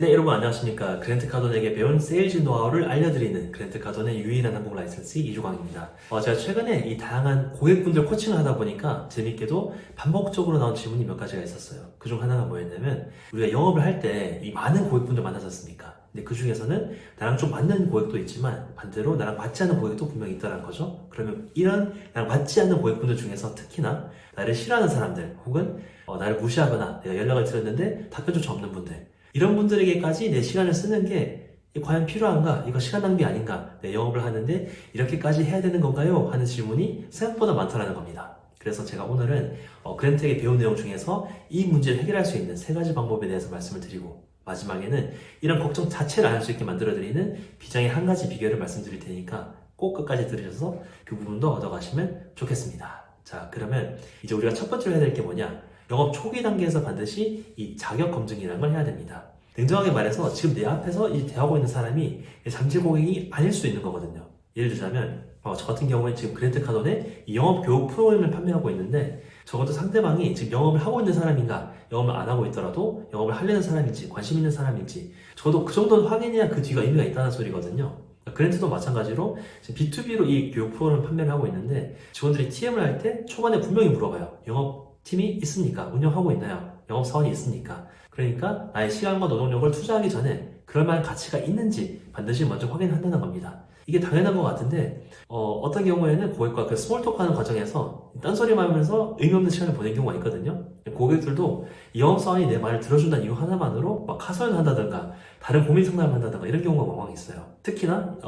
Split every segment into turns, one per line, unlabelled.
네, 여러분 안녕하십니까. 그랜트카돈에게 배운 세일즈 노하우를 알려드리는 그랜트카돈의 유일한 한국 라이선스 이주광입니다. 제가 최근에 이 다양한 고객분들 코칭을 하다 보니까 재밌게도 반복적으로 나온 질문이 몇 가지가 있었어요. 그중 하나가 뭐였냐면, 우리가 영업을 할 때 이 많은 고객분들 만나셨습니까? 근데 그 중에서는 나랑 좀 맞는 고객도 있지만 반대로 나랑 맞지 않는 고객도 분명히 있다는 거죠. 그러면 이런 나랑 맞지 않는 고객분들 중에서 특히나 나를 싫어하는 사람들 혹은 나를 무시하거나 내가 연락을 드렸는데 답변조차 없는 분들, 이런 분들에게까지 내 시간을 쓰는 게 과연 필요한가? 이거 시간 낭비 아닌가? 내 영업을 하는데 이렇게까지 해야 되는 건가요? 하는 질문이 생각보다 많다는 겁니다. 그래서 제가 오늘은 그랜트에게 배운 내용 중에서 이 문제를 해결할 수 있는 세 가지 방법에 대해서 말씀을 드리고, 마지막에는 이런 걱정 자체를 안 할 수 있게 만들어드리는 비장의 한 가지 비결을 말씀드릴 테니까 꼭 끝까지 들으셔서 그 부분도 얻어가시면 좋겠습니다. 자, 그러면 이제 우리가 첫 번째로 해야 될 게 뭐냐? 영업 초기 단계에서 반드시 이 자격 검증이라는 걸 해야 됩니다. 냉정하게 말해서 지금 내 앞에서 이 대하고 있는 사람이 잠재 고객이 아닐 수 있는 거거든요. 예를 들자면 저 같은 경우에 지금 그랜트카돈에 이 영업 교육 프로그램을 판매하고 있는데, 적어도 상대방이 지금 영업을 하고 있는 사람인가, 영업을 안 하고 있더라도 영업을 하려는 사람인지 관심 있는 사람인지 저도 그 정도는 확인해야 그 뒤가 의미가 있다는 소리거든요. 그랜트도 마찬가지로 지금 B2B로 이 교육 프로그램을 판매를 하고 있는데, 직원들이 TM을 할 때 초반에 분명히 물어봐요. 영업팀이 있습니까? 운영하고 있나요? 영업사원이 있습니까? 그러니까 나의 시간과 노동력을 투자하기 전에 그럴 만한 가치가 있는지 반드시 먼저 확인한다는 겁니다. 이게 당연한 것 같은데 어떤 경우에는 고객과 그 스몰 토크 하는 과정에서 딴소리만 하면서 의미 없는 시간을 보낸 경우가 있거든요. 고객들도 이 영업사원이 내 말을 들어준다는 이유 하나만으로 막 하소연을 한다든가 다른 고민 상담을 한다든가 이런 경우가 왕왕 있어요. 특히나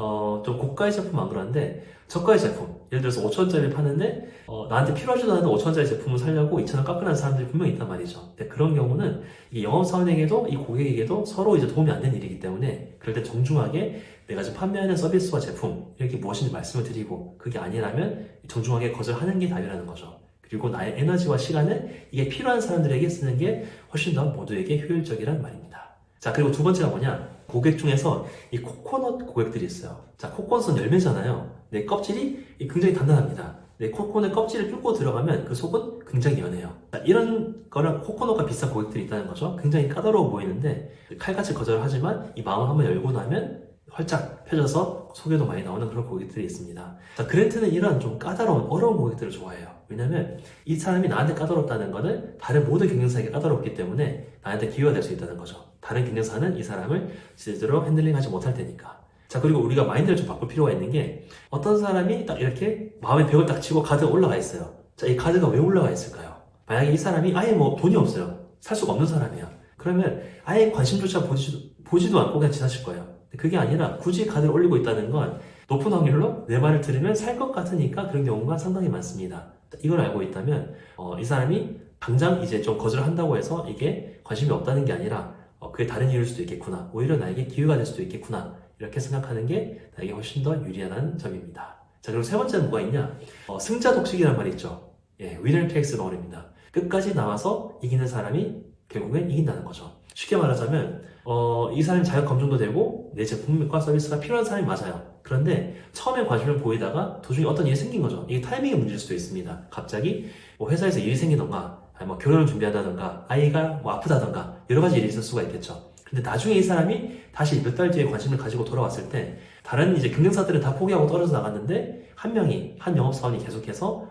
좀 고가의 제품 안 그러는데 저가의 제품, 예를 들어서 5,000원짜리를 파는데 나한테 필요하지도 않은 5,000원짜리 제품을 사려고 2,000원 깎으라는 사람들이 분명히 있단 말이죠. 근데 그런 경우는 이게 영업사원에게도 이 고객에게도 서로 이제 도움이 안 되는 일이기 때문에, 그럴 때 정중하게 내가 지금 판매하는 서비스와 제품 이렇게 무엇인지 말씀을 드리고, 그게 아니라면 정중하게 거절하는 게 답이라는 거죠. 그리고 나의 에너지와 시간을 이게 필요한 사람들에게 쓰는 게 훨씬 더 모두에게 효율적이란 말입니다. 자, 그리고 두 번째가 뭐냐? 고객 중에서 이 코코넛 고객들이 있어요. 자, 코코넛은 열매잖아요. 내 껍질이 굉장히 단단합니다. 내 코코넛 껍질을 뚫고 들어가면 그 속은 굉장히 연해요. 자, 이런 거랑 코코넛과 비슷한 고객들이 있다는 거죠. 굉장히 까다로워 보이는데 칼같이 거절을 하지만 이 마음을 한번 열고 나면 활짝 펴져서 소개도 많이 나오는 그런 고객들이 있습니다. 자, 그랜트는 이런 좀 까다로운 어려운 고객들을 좋아해요. 왜냐면 이 사람이 나한테 까다롭다는 거는 다른 모든 경쟁사에게 까다롭기 때문에 나한테 기회가 될 수 있다는 거죠. 다른 경쟁사는 이 사람을 제대로 핸들링하지 못할 테니까. 자, 그리고 우리가 마인드를 좀 바꿀 필요가 있는 게, 어떤 사람이 딱 이렇게 마음에 벽을 딱 치고 카드가 올라가 있어요. 자, 이 카드가 왜 올라가 있을까요? 만약에 이 사람이 아예 뭐 돈이 없어요. 살 수가 없는 사람이야. 그러면 아예 관심조차 보지도 않고 그냥 지나칠 거예요. 그게 아니라 굳이 카드를 올리고 있다는 건 높은 확률로 내 말을 들으면 살 것 같으니까 그런 경우가 상당히 많습니다. 이걸 알고 있다면 이 사람이 당장 이제 좀 거절을 한다고 해서 이게 관심이 없다는 게 아니라 그게 다른 이유일 수도 있겠구나, 오히려 나에게 기회가 될 수도 있겠구나, 이렇게 생각하는 게 나에게 훨씬 더 유리하다는 점입니다. 자, 그리고 세 번째는 뭐가 있냐? 승자 독식이란 말이 있죠. 예, winner takes it all입니다. 끝까지 나와서 이기는 사람이 결국엔 이긴다는 거죠. 쉽게 말하자면 이 사람이 자격 검증도 되고 내 제품과 서비스가 필요한 사람이 맞아요. 그런데 처음에 관심을 보이다가 도중에 어떤 일이 생긴 거죠. 이게 타이밍의 문제일 수도 있습니다. 갑자기 뭐 회사에서 일이 생기던가, 아니 뭐 결혼을 준비한다던가, 아이가 뭐 아프다던가 여러 가지 일이 있을 수가 있겠죠. 근데 나중에 이 사람이 다시 몇 달 뒤에 관심을 가지고 돌아왔을 때 다른 이제 경쟁사들은 다 포기하고 떨어져 나갔는데 한 명이, 한 영업사원이 계속해서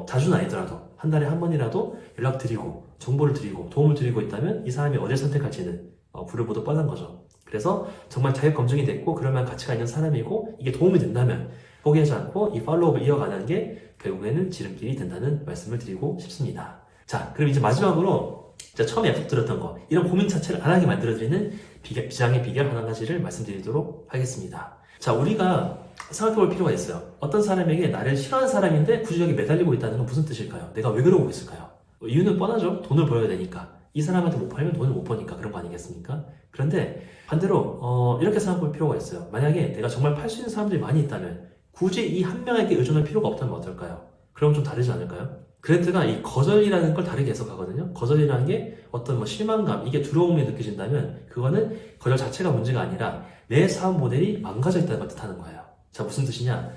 자주는 아니더라도 한 달에 한 번이라도 연락드리고 정보를 드리고 도움을 드리고 있다면 이 사람이 어딜 선택할지는 불을 보듯 뻔한 거죠. 그래서 정말 자격 검증이 됐고 그럴 만한 가치가 있는 사람이고 이게 도움이 된다면 포기하지 않고 이 팔로우업을 이어가는 게 결국에는 지름길이 된다는 말씀을 드리고 싶습니다. 자, 그럼 이제 마지막으로 제가 처음에 약속드렸던 거, 이런 고민 자체를 안 하게 만들어드리는 비장의 비결 하나 가지를 말씀드리도록 하겠습니다. 자, 우리가 생각해볼 필요가 있어요. 어떤 사람에게 나를 싫어하는 사람인데 굳이 여기 매달리고 있다는 건 무슨 뜻일까요? 내가 왜 그러고 있을까요? 이유는 뻔하죠. 돈을 벌어야 되니까. 이 사람한테 못 팔면 돈을 못 버니까 그런 거 아니겠습니까? 그런데 반대로 이렇게 생각해볼 필요가 있어요. 만약에 내가 정말 팔 수 있는 사람들이 많이 있다면 굳이 이 한 명에게 의존할 필요가 없다면 어떨까요? 그럼 좀 다르지 않을까요? 그랜트가 이 거절이라는 걸 다르게 해석하거든요. 거절이라는 게 어떤 뭐 실망감, 이게 두려움이 느껴진다면 그거는 거절 자체가 문제가 아니라 내 사업 모델이 망가져 있다는 걸 뜻하는 거예요. 자, 무슨 뜻이냐?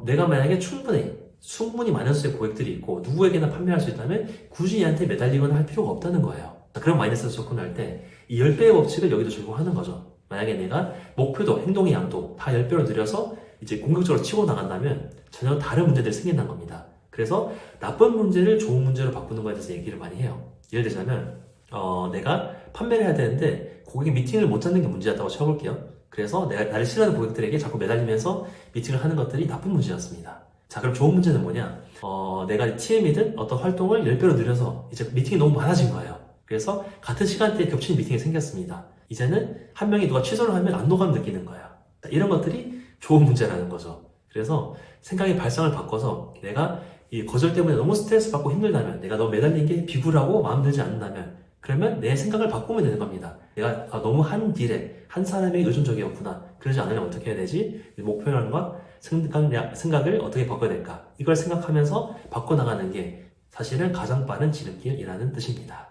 내가 만약에 충분히 많은 수의 고객들이 있고 누구에게나 판매할 수 있다면 굳이 얘한테 매달리거나 할 필요가 없다는 거예요. 자, 그런 마인드셋을 접근할 때 이 10배의 법칙을 여기도 적용하는 거죠. 만약에 내가 목표도 행동의 양도 다 10배로 늘려서 이제 공격적으로 치고 나간다면 전혀 다른 문제들이 생긴다는 겁니다. 그래서 나쁜 문제를 좋은 문제로 바꾸는 거에 대해서 얘기를 많이 해요. 예를 들자면 내가 판매를 해야 되는데 고객이 미팅을 못 잡는 게 문제였다고 쳐볼게요. 그래서 내가 나를 싫어하는 고객들에게 자꾸 매달리면서 미팅을 하는 것들이 나쁜 문제였습니다. 자, 그럼 좋은 문제는 뭐냐? 내가 TM이든 어떤 활동을 10배로 늘려서 이제 미팅이 너무 많아진 거예요. 그래서 같은 시간대에 겹치는 미팅이 생겼습니다. 이제는 한 명이 누가 취소를 하면 안도감 느끼는 거예요. 자, 이런 것들이 좋은 문제라는 거죠. 그래서 생각의 발상을 바꿔서 내가 이 거절 때문에 너무 스트레스 받고 힘들다면, 내가 너무 매달린 게 비굴하고 마음 들지 않는다면, 그러면 내 생각을 바꾸면 되는 겁니다. 내가 너무 한 딜에 한 사람의 의존적이었구나. 그러지 않으려면 어떻게 해야 되지? 목표량과 생각을 어떻게 바꿔야 될까? 이걸 생각하면서 바꿔나가는 게 사실은 가장 빠른 지름길이라는 뜻입니다.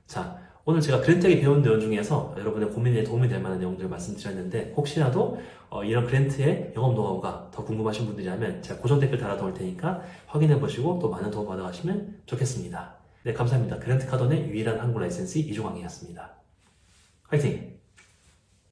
자, 오늘 제가 그랜트에게 배운 내용 중에서 여러분의 고민에 도움이 될 만한 내용들을 말씀드렸는데, 혹시라도 이런 그랜트의 영업 노하우가 더 궁금하신 분들이라면 제가 고정 댓글 달아놓을 테니까 확인해 보시고 또 많은 도움 받아가시면 좋겠습니다. 네, 감사합니다. 그랜트 카돈의 유일한 한국 라이센스 이종황이었습니다. 화이팅!